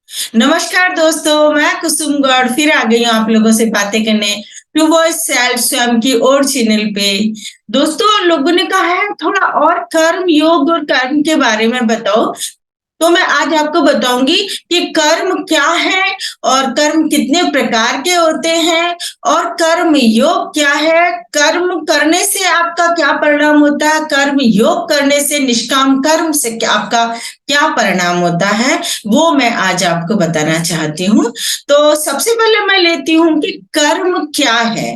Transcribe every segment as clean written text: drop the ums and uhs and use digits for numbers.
नमस्कार दोस्तों, मैं कुसुम गौड़ फिर आ गई हूँ आप लोगों से बातें करने टू वॉइस सेल्फ स्वयं की ओर चैनल पे। दोस्तों, लोगों ने कहा है थोड़ा और कर्म योग और कर्म के बारे में बताओ, तो मैं आज आपको बताऊंगी कि कर्म क्या है और कर्म कितने प्रकार के होते हैं और कर्म योग क्या है। कर्म करने से आपका क्या परिणाम होता है, कर्म योग करने से, निष्काम कर्म से क्या आपका क्या परिणाम होता है, वो मैं आज आपको बताना चाहती हूँ। तो सबसे पहले मैं लेती हूँ कि कर्म क्या है।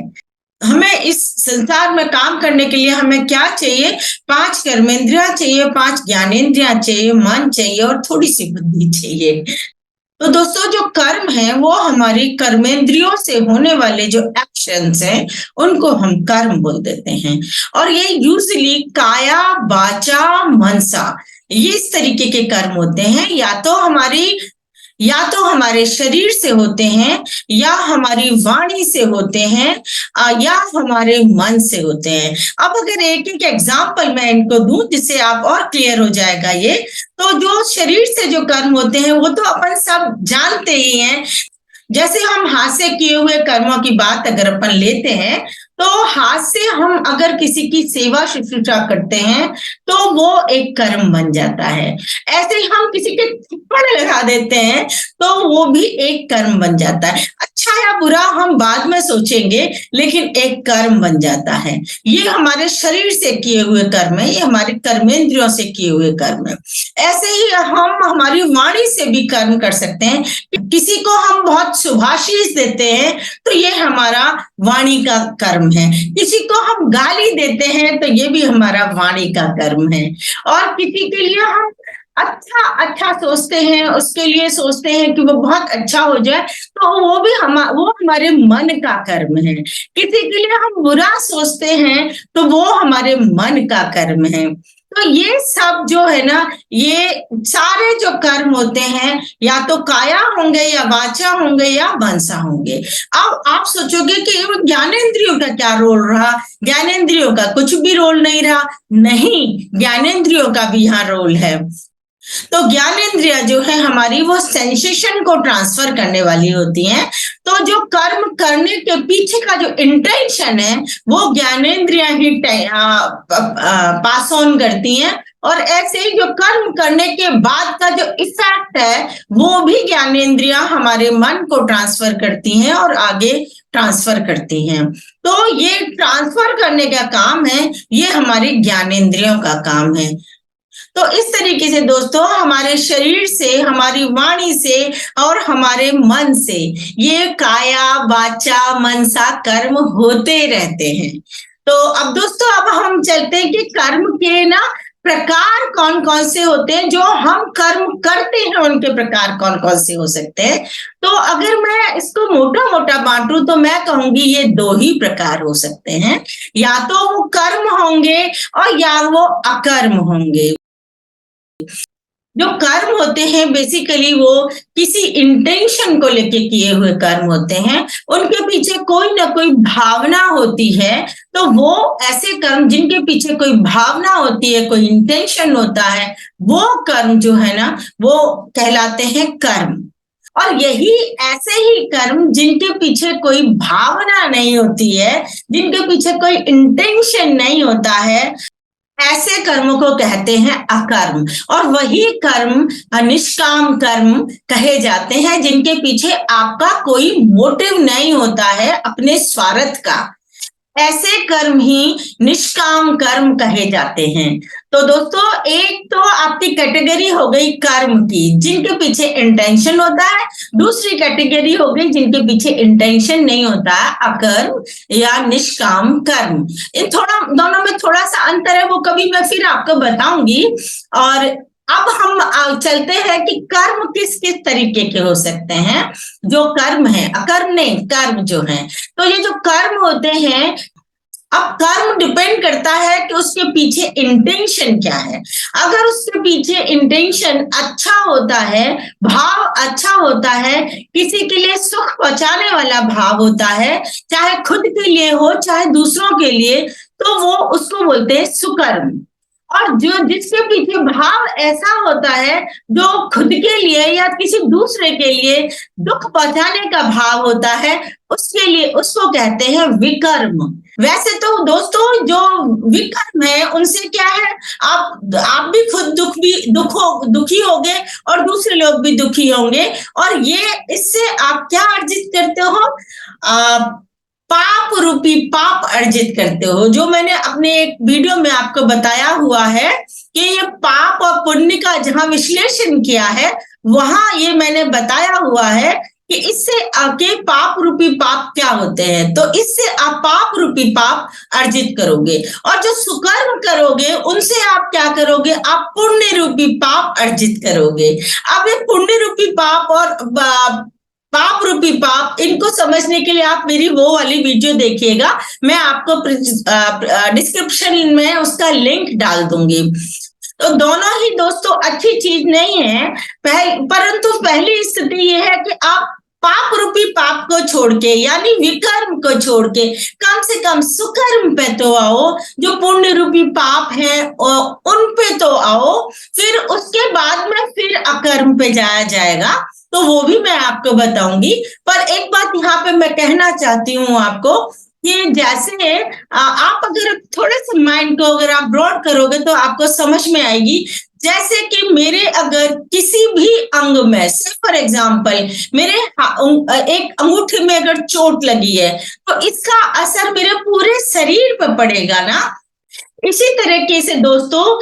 हमें इस संसार में काम करने के लिए हमें क्या चाहिए? 5 कर्मेंद्रियां चाहिए, 5 ज्ञानेंद्रियां चाहिए, मन चाहिए और थोड़ी सी बुद्धि चाहिए। तो दोस्तों, जो कर्म है वो हमारी कर्मेंद्रियों से होने वाले जो एक्शंस हैं उनको हम कर्म बोल देते हैं। और ये यूजुअली काया वाचा मनसा, ये इस तरीके के कर्म होते हैं। या तो हमारे शरीर से होते हैं, या हमारी वाणी से होते हैं, या हमारे मन से होते हैं। अब अगर एक एक एग्जाम्पल मैं इनको दूं जिससे आप और क्लियर हो जाएगा ये, तो जो शरीर से जो कर्म होते हैं वो तो अपन सब जानते ही हैं। जैसे हम हाथ से किए हुए कर्मों की बात अगर अपन लेते हैं, तो हाथ से हम अगर किसी की सेवा शुश्रूषा करते हैं तो वो एक कर्म बन जाता है। ऐसे ही हम किसी के थप्पड़ लगा देते हैं तो वो भी एक कर्म बन जाता है। अच्छा या बुरा हम बाद में सोचेंगे, लेकिन एक कर्म बन जाता है। ये हमारे शरीर से किए हुए कर्म है, ये हमारे कर्मेंद्रियों से किए हुए कर्म है। ऐसे ही हम हमारी वाणी से भी कर्म कर सकते हैं। किसी को हम बहुत शुभाशीष देते हैं तो ये हमारा वाणी का कर्म है। किसी को हम गाली देते हैं तो ये भी हमारा वाणी का कर्म है। और किसी के लिए हम अच्छा अच्छा सोचते हैं, उसके लिए सोचते हैं कि वो बहुत अच्छा हो जाए, तो वो हमारे मन का कर्म है। किसी के लिए हम बुरा सोचते हैं तो वो हमारे मन का कर्म है। तो ये सब जो है ना, ये सारे जो कर्म होते हैं या तो काया होंगे या वाचा होंगे या मनसा होंगे। अब आप सोचोगे कि ज्ञानेंद्रियों का क्या रोल रहा? ज्ञानेंद्रियों का कुछ भी रोल नहीं रहा। नहीं, ज्ञानेंद्रियों का भी यहाँ रोल है। तो ज्ञानेंद्रिया जो है हमारी, वो सेंसेशन को ट्रांसफर करने वाली होती हैं। तो जो कर्म करने के पीछे का जो इंटेंशन है वो ज्ञानेंद्रिया ही पास ऑन करती हैं। और ऐसे ही जो कर्म करने के बाद का जो इफेक्ट है वो भी ज्ञानेंद्रिया हमारे मन को ट्रांसफर करती हैं और आगे ट्रांसफर करती हैं। तो ये ट्रांसफर करने का काम है, ये हमारी ज्ञानेंद्रियों का काम है। तो इस तरीके से दोस्तों, हमारे शरीर से, हमारी वाणी से और हमारे मन से ये काया वाचा मनसा कर्म होते रहते हैं। तो अब दोस्तों, अब हम चलते हैं कि कर्म के ना प्रकार कौन कौन से होते हैं। जो हम कर्म करते हैं उनके प्रकार कौन कौन से हो सकते हैं। तो अगर मैं इसको मोटा मोटा बांटूं तो मैं कहूंगी ये 2 ही प्रकार हो सकते हैं। या तो वो कर्म होंगे और या वो अकर्म होंगे। जो कर्म होते हैं बेसिकली वो किसी इंटेंशन को लेके किए हुए कर्म होते हैं। उनके पीछे कोई ना कोई भावना होती है। तो वो ऐसे कर्म जिनके पीछे कोई भावना होती है, कोई इंटेंशन होता है, वो कर्म जो है ना वो कहलाते हैं कर्म। और यही ऐसे ही कर्म जिनके पीछे कोई भावना नहीं होती है, जिनके पीछे कोई इंटेंशन नहीं होता है, ऐसे कर्मों को कहते हैं अकर्म। और वही कर्म निष्काम कर्म कहे जाते हैं, जिनके पीछे आपका कोई मोटिव नहीं होता है अपने स्वार्थ का। ऐसे कर्म ही निष्काम कर्म कहे जाते हैं। तो दोस्तों, एक तो आपकी कैटेगरी हो गई कर्म की जिनके पीछे इंटेंशन होता है। दूसरी कैटेगरी हो गई जिनके पीछे इंटेंशन नहीं होता है, अकर्म या निष्काम कर्म। इन दोनों में थोड़ा सा अंतर है, वो कभी मैं फिर आपको बताऊंगी। और अब हम चलते हैं कि कर्म किस किस तरीके के हो सकते हैं। जो कर्म है, अकर्म नहीं, कर्म जो है, तो ये जो कर्म होते हैं, अब कर्म डिपेंड करता है कि उसके पीछे इंटेंशन क्या है। अगर उसके पीछे इंटेंशन अच्छा होता है, भाव अच्छा होता है, किसी के लिए सुख पहुंचाने वाला भाव होता है, चाहे खुद के लिए हो चाहे दूसरों के लिए, तो वो उसको बोलते हैं सुकर्म। और जो जिसके पीछे भाव ऐसा होता है जो खुद के लिए या किसी दूसरे के लिए दुख पहुंचाने का भाव होता है, उसके लिए उसको कहते हैं विकर्म। वैसे तो दोस्तों जो विकर्म है उनसे क्या है, आप भी खुद दुखी होगे और दूसरे लोग भी दुखी होंगे, और ये इससे आप क्या अर्जित करते हो, पाप रूपी पाप अर्जित करते हो। जो मैंने अपने एक वीडियो में आपको बताया हुआ है कि ये पाप और पुण्य का जहां विश्लेषण किया है, वहां ये मैंने बताया हुआ है कि इससे आपके पाप रूपी पाप क्या होते हैं। तो इससे आप पाप रूपी पाप अर्जित करोगे, और जो सुकर्म करोगे उनसे आप क्या करोगे, आप पुण्य रूपी पाप अर्जित करोगे। अब ये पुण्य रूपी पाप और पाप रूपी पाप, इनको समझने के लिए आप मेरी वो वाली वीडियो देखिएगा, मैं आपको डिस्क्रिप्शन में उसका लिंक डाल दूंगी। तो दोनों ही दोस्तों अच्छी चीज नहीं है, परंतु पहली स्थिति ये है कि आप पाप रूपी पाप को छोड़ के, यानी विकर्म को छोड़ के कम से कम सुकर्म पे तो आओ, जो पुण्य रूपी पाप है उन पे तो आओ, फिर उसके बाद में फिर अकर्म पे जाया जाएगा, तो वो भी मैं आपको बताऊंगी। पर एक बात यहाँ पे मैं कहना चाहती हूँ आपको कि जैसे आप अगर थोड़े से माइंड को अगर आप ब्रॉड करोगे तो आपको समझ में आएगी। जैसे कि मेरे अगर किसी भी अंग में, से फॉर एग्जाम्पल मेरे एक अंगूठे में अगर चोट लगी है, तो इसका असर मेरे पूरे शरीर पर पड़ेगा ना। इसी तरीके से दोस्तों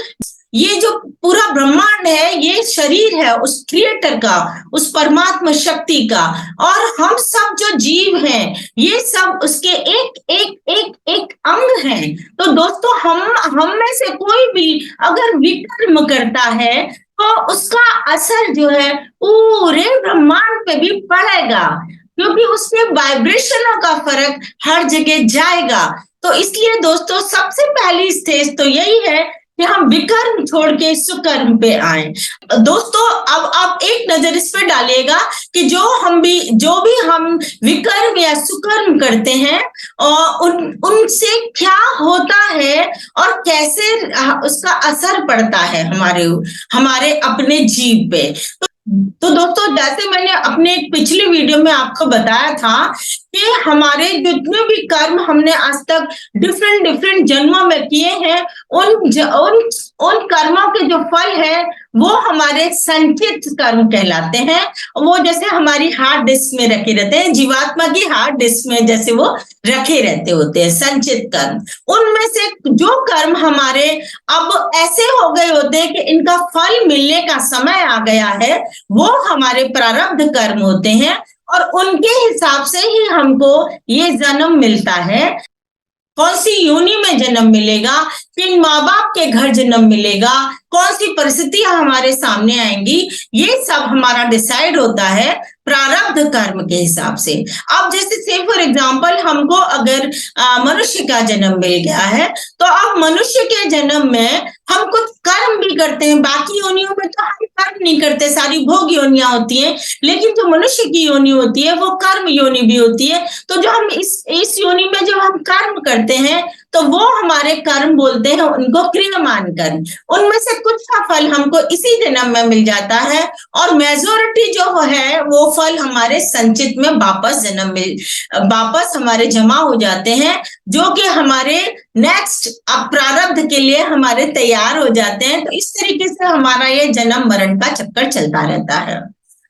ये जो पूरा ब्रह्मांड है, ये शरीर है उस क्रिएटर का, उस परमात्मा शक्ति का, और हम सब जो जीव हैं ये सब उसके एक एक एक एक अंग हैं। तो दोस्तों हम में से कोई भी अगर विकर्म करता है तो उसका असर जो है पूरे ब्रह्मांड पे भी पड़ेगा, क्योंकि उसके वाइब्रेशनों का फर्क हर जगह जाएगा। तो इसलिए दोस्तों सबसे पहली स्टेज तो यही है कि हम विकर्म छोड़ के सुकर्म पे आए। दोस्तों अब आप एक नजर इस पे डालिएगा कि जो भी हम विकर्म या सुकर्म करते हैं और उनसे क्या होता है और कैसे उसका असर पड़ता है हमारे अपने जीव पे। तो दोस्तों जैसे मैंने अपने पिछले वीडियो में आपको बताया था कि हमारे जितने भी कर्म हमने आज तक डिफरेंट जन्मों में किए हैं, उन कर्मों के जो फल है वो हमारे संचित कर्म कहलाते हैं। वो जैसे हमारी हार्ड डिस्क में रखे रहते हैं, जीवात्मा की हार्ड डिस्क में जैसे वो रखे रहते होते हैं संचित कर्म। उनमें से जो कर्म हमारे अब ऐसे हो गए होते हैं कि इनका फल मिलने का समय आ गया है, वो हमारे प्रारब्ध कर्म होते हैं, और उनके हिसाब से ही हमको ये जन्म मिलता है। कौन सी योनि में जन्म मिलेगा, किन माँ बाप के घर जन्म मिलेगा, कौन सी परिस्थितियां हमारे सामने आएंगी, ये सब हमारा डिसाइड होता है प्रारब्ध कर्म के हिसाब से। अब जैसे से फॉर एग्जाम्पल हमको अगर मनुष्य का जन्म मिल गया है, तो अब मनुष्य के जन्म में हम कुछ कर्म भी करते हैं। बाकी योनियों में तो हम कर्म नहीं करते, सारी भोग योनियां होती हैं, लेकिन जो मनुष्य की योनि होती है वो कर्म योनि भी होती है। तो जो हम इस योनि में जो हम कर्म करते हैं तो वो हमारे कर्म बोलते हैं, उनको क्रियमान कर्म। उनमें से कुछ का फल हमको इसी जन्म में मिल जाता है, और मेजोरिटी जो है वो फल हमारे संचित में वापस हमारे जमा हो जाते हैं, जो कि हमारे नेक्स्ट प्रारब्ध के लिए हमारे तैयार हो जाते हैं। तो इस तरीके से हमारा ये जन्म मरण का चक्कर चलता रहता है।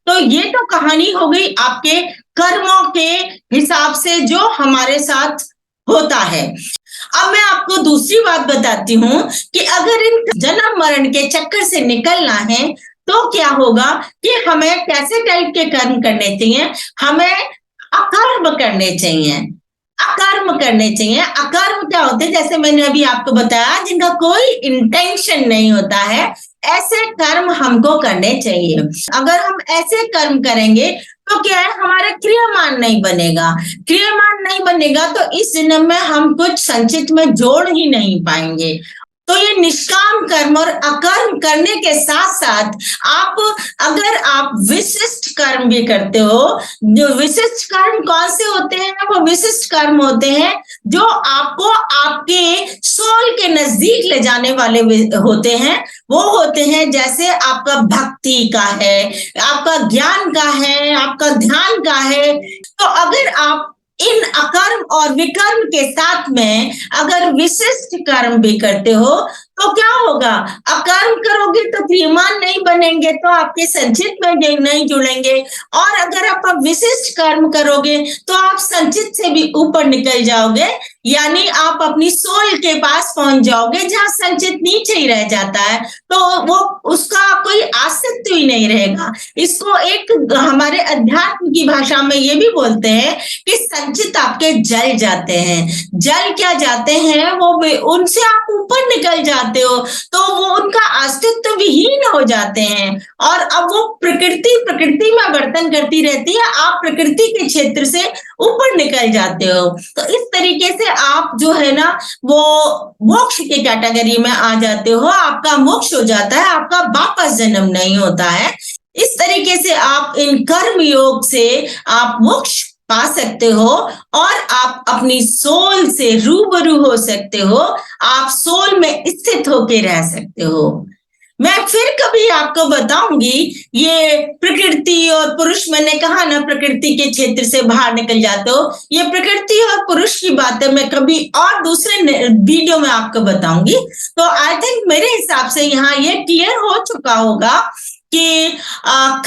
तो ये तो कहानी हो गई आपके कर्मों के हिसाब से जो हमारे साथ होता है। अब मैं आपको दूसरी बात बताती हूँ कि अगर इन जन्म मरण के चक्कर से निकलना है तो क्या होगा कि हमें कैसे टाइप के कर्म करने चाहिए। हमें अकर्म करने चाहिए। अकर्म क्या होते हैं, जैसे मैंने अभी आपको बताया, जिनका कोई इंटेंशन नहीं होता है, ऐसे कर्म हमको करने चाहिए। अगर हम ऐसे कर्म करेंगे तो क्या है, हमारा क्रियामान नहीं बनेगा, तो इस जन्म में हम कुछ संचित में जोड़ ही नहीं पाएंगे। तो ये निष्काम कर्म और अकर्म करने के साथ साथ अगर आप विशिष्ट कर्म भी करते हो। जो विशिष्ट कर्म कौन से होते हैं? वो विशिष्ट कर्म होते हैं जो आपको आपके सोल के नजदीक ले जाने वाले होते हैं। वो होते हैं जैसे आपका भक्ति का है, आपका ज्ञान का है, आपका ध्यान का है। तो अगर आप इन अकर्म और विकर्म के साथ में अगर विशिष्ट कर्म भी करते हो तो क्या होगा? अकर्म करोगे तो धीमान नहीं बनेंगे, तो आपके संचित में नहीं जुड़ेंगे। और अगर आप विशिष्ट कर्म करोगे तो आप संचित से भी ऊपर निकल जाओगे, यानी आप अपनी सोल के पास पहुंच जाओगे जहां संचित नीचे ही रह जाता है, तो वो उसका कोई अस्तित्व ही नहीं रहेगा। इसको एक हमारे अध्यात्म की भाषा में ये भी बोलते हैं कि संचित आपके जल जाते हैं। जल क्या जाते हैं? वो उनसे आप ऊपर निकल जाते हो, तो वो उनका अस्तित्व विहीन हो जाते हैं। और अब वो प्रकृति में वर्तन करती रहती है, आप प्रकृति के क्षेत्र से ऊपर निकल जाते हो। तो इस तरीके से आप जो है ना वो मोक्ष के कैटेगरी में आ जाते हो, आपका मोक्ष हो जाता है, आपका वापस जन्म नहीं होता है। इस तरीके से आप इन कर्म योग से आप मोक्ष पा सकते हो और आप अपनी सोल से रूबरू हो सकते हो, आप सोल में स्थित होके रह सकते हो। मैं फिर कभी आपको बताऊंगी ये प्रकृति और पुरुष, मैंने कहा ना प्रकृति के क्षेत्र से बाहर निकल जाते हो, ये प्रकृति और पुरुष की बातें मैं कभी और दूसरे वीडियो में आपको बताऊंगी। तो आई थिंक मेरे हिसाब से यहाँ ये क्लियर हो चुका होगा कि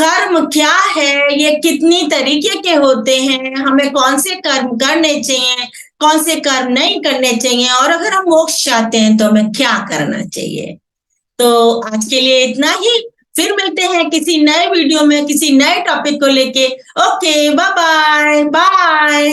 कर्म क्या है, ये कितनी तरीके के होते हैं, हमें कौन से कर्म करने चाहिए, कौन से कर्म नहीं करने चाहिए, और अगर हम मोक्ष चाहते हैं तो हमें क्या करना चाहिए। तो आज के लिए इतना ही, फिर मिलते हैं किसी नए वीडियो में किसी नए टॉपिक को लेके। Okay, bye bye bye.